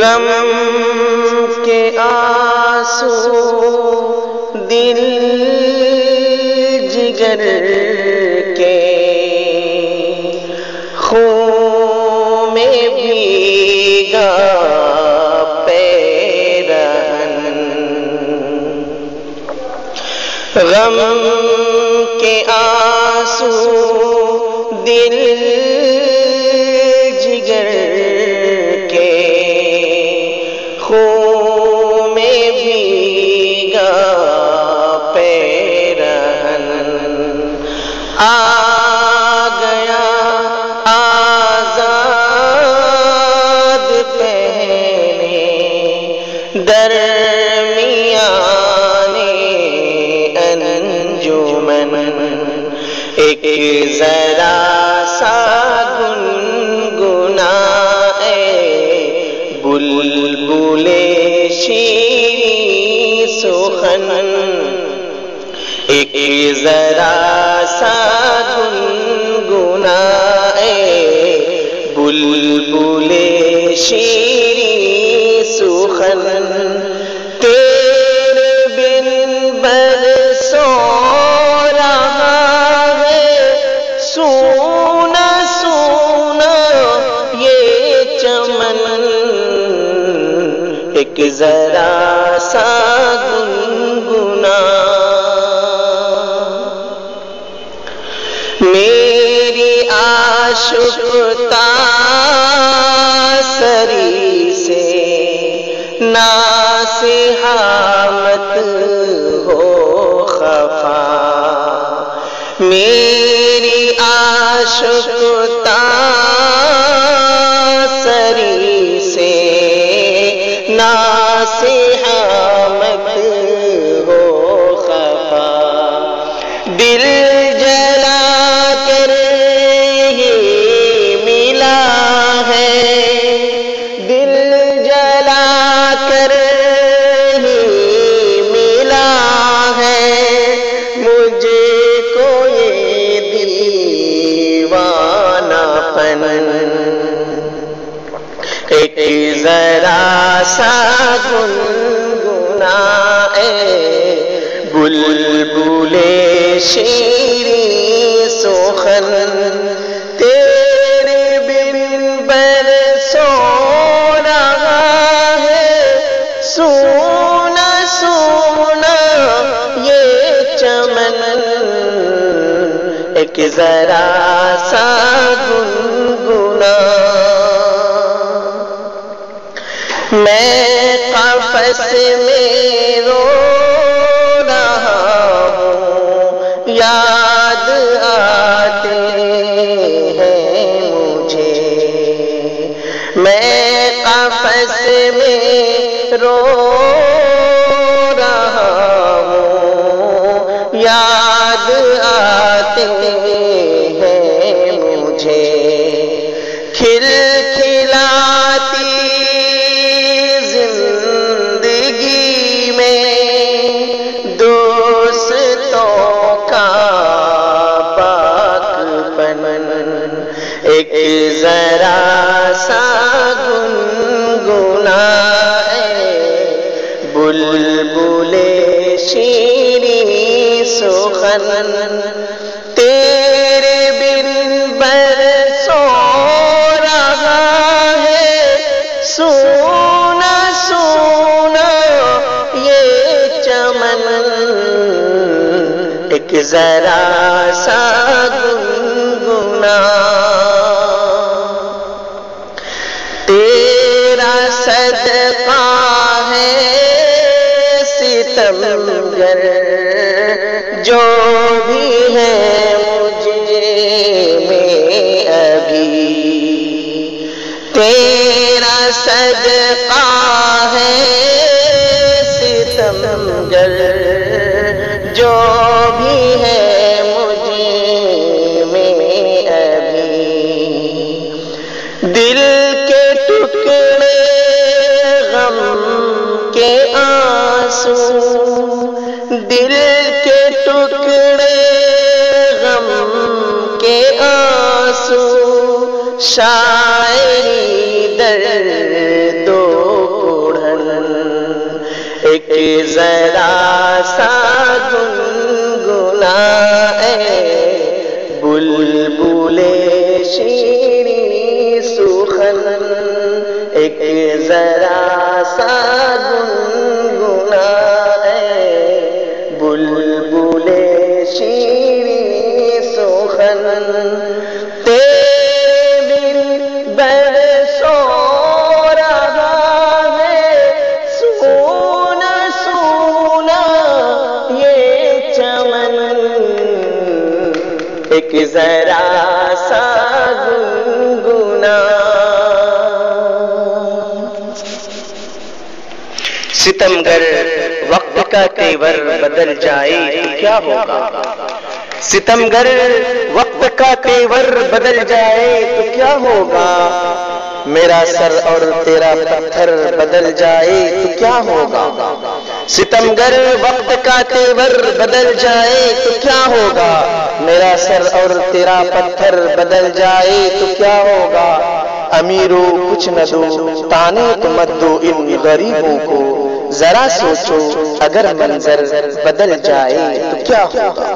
غم کے آنسو دل جگر کے خون میں بھیگا پیرہن، غم کے آنسو دل جگر کے خون میں بھیگا پیرہن، آ گیا آزاد پہنے درمیان انجمن، ایک ذرا سا گنگنائے بلبل شیریں سخن، ایک ذرا سا گنگنائے بلبل شیریں سخن، تیرے بن برسوں رہا ہے سونا سونا یہ چمن، ایک ذرا سا گنگنا، میری آشفتہ سری سے ناصحہ مت ہو خفا، میری آشفتہ سری سے ناصحہ مت ہو خفا، دل جلا کر ہی ملا ہے، دل جلا کر ہی ملا ہے مجھے کو یہ دیوانہ پن، ایک ذرا سا گنگنائے بلبل شیریں سخن، تیرے بن برسوں رہا ہے سونا سونا یہ چمن، ایک ذرا سا گنگنا، میں قفس میں رو رہا ہوں یاد آتے ہیں مجھے، میں قفس میں رو رہا ہوں یاد آتے ہیں مجھے، کھل کھلاتی زندگی میں دوستوں کا پاک پن، ایک ذرا سا گنگنائے بلبل شیریں سخن، تیرے بن برسوں رہا ہے سونا سونا یہ چمن، ایک ذرا سا گنگنا، تیرا صدقہ ہے ستمگر جو بھی ہے مجھے میں ابھی، تیرا صدقہ ہے ستمگر جو بھی ہے مجھے میں ابھی، دل کے ٹکڑے غم کے آنسو، دل کے ٹکڑے غم کے آنسو، شاعری درد و ذرا سا گنگنائے بلبل شیریں سخن، ایک ذرا سا گنگنائے بلبل شیریں سخن، تیرے بن برسو رہا ہے سونا سونا یہ چمن، ایک ذرا سا گنگنا۔ ستمگر وقت کا تیور بدل جائے تو کیا ہوگا، ستمگر وقت کا تیور بدل جائے تو کیا ہوگا، میرا سر اور تیرا پتھر بدل جائے تو کیا ہوگا، ستمگر وقت کا تیور بدل جائے تو کیا ہوگا، میرا سر اور تیرا پتھر بدل جائے تو کیا ہوگا، امیرو کچھ نہ دو تانے تو مت دو ان غریبوں کو، ذرا سوچو اگر منظر بدل جائے تو کیا ہوگا۔